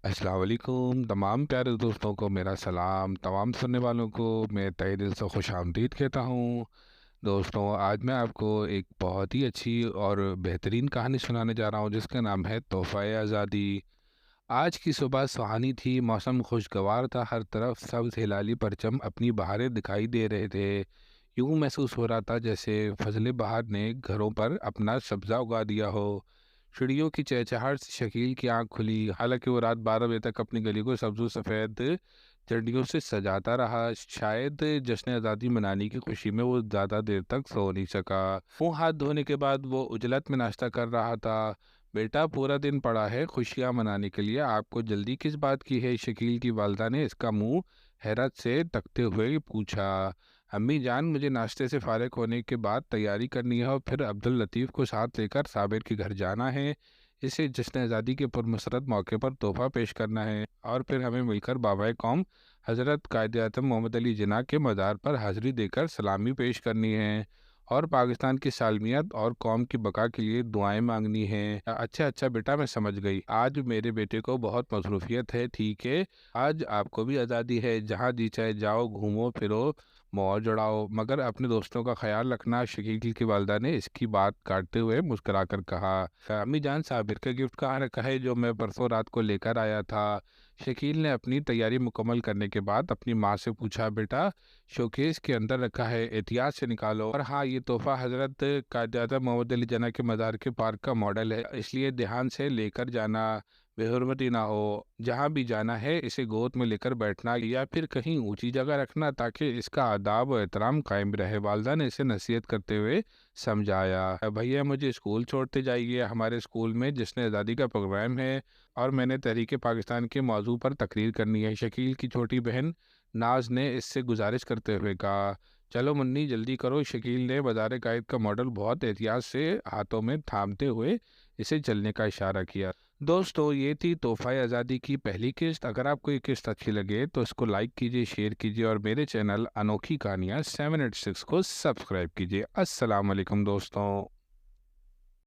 अस्सलाम वालेकुम तमाम प्यारे दोस्तों को मेरा सलाम। तमाम सुनने वालों को मैं तहे दिल से खुश आमदीद कहता हूँ। दोस्तों, आज मैं आपको एक बहुत ही अच्छी और बेहतरीन कहानी सुनाने जा रहा हूँ जिसका नाम है तोहफ़ा आज़ादी। आज की सुबह सुहानी थी, मौसम खुशगवार था, हर तरफ सब्ज़ हिलाली परचम अपनी बहारें दिखाई दे रहे थे। यूँ महसूस हो रहा था जैसे फजले बहार ने घरों पर अपना सब्ज़ा उगा दिया हो। चिड़ियों की चहचहाहट से शकील की आंख खुली। हालांकि वो रात 12 बजे तक अपनी गली को सब्ज़ सफ़ेद चिड़ियों से सजाता रहा। शायद जश्न आज़ादी मनाने की खुशी में वो ज़्यादा देर तक सो नहीं सका। मुँह हाथ धोने के बाद वो उजलत में नाश्ता कर रहा था। बेटा, पूरा दिन पड़ा है खुशियाँ मनाने के लिए, आपको जल्दी किस बात की है? शकील की वालदा ने इसका मुंह हैरत से तकते हुए पूछा। अम्मी जान, मुझे नाश्ते से फारिग होने के बाद तैयारी करनी है और फिर अब्दुल लतीफ़ को साथ लेकर साबिर के घर जाना है। इसे जश्न आज़ादी के पुरमसरत मौके पर तोहफा पेश करना है और फिर हमें मिलकर बाबाए कौम हज़रत कायद आज़म मोहम्मद अली जिन्ना के मज़ार पर हाज़िरी देकर सलामी पेश करनी है और पाकिस्तान की सालमियत और कौम की बका के लिए दुआएं मांगनी हैं। अच्छा अच्छा बेटा, मैं समझ गई। आज मेरे बेटे को बहुत मसरूफियत है, ठीक है। आज आपको भी आज़ादी है, जहाँ जी चाहे जाओ, घूमो फिरो, मौज उड़ाओ, मगर अपने दोस्तों का ख्याल रखना। शकील की वालदा ने इसकी बात काटते हुए मुस्कुराकर कहा। अम्मी जान, साबिर का गिफ्ट कहाँ रखा है जो मैं परसों रात को लेकर आया था? शकील ने अपनी तैयारी मुकम्मल करने के बाद अपनी माँ से पूछा। बेटा, शोकेस के अंदर रखा है, एहतियात से निकालो। और हाँ, ये तोहफा हजरत कायद-ए-आज़म मोहम्मद अली जिन्ना के मज़ार के पार्क का मॉडल है, इसलिए ध्यान से लेकर जाना, बेहुरमती ना हो। जहाँ भी जाना है इसे गोद में लेकर बैठना या फिर कहीं ऊंची जगह रखना ताकि इसका आदाब और एहतराम कायम रहे। वालदा ने इसे नसीहत करते हुए समझाया। भैया, मुझे स्कूल छोड़ते जाइए, हमारे स्कूल में जिसने आज़ादी का प्रोग्राम है और मैंने तहरीक पाकिस्तान के मौजू पर तकरीर करनी है। शकील की छोटी बहन नाज ने इससे गुजारिश करते हुए कहा। चलो मुन्नी, जल्दी करो। शकील ने बाजार कायद का मॉडल बहुत एहतियात से हाथों में थामते हुए इसे चलने का इशारा किया। दोस्तों, ये थी तोहफ़ा आज़ादी की पहली किस्त। अगर आपको ये किस्त अच्छी लगे तो इसको लाइक कीजिए, शेयर कीजिए और मेरे चैनल अनोखी कहानियाँ 786 को सब्सक्राइब कीजिए। अस्सलाम वालेकुम दोस्तों।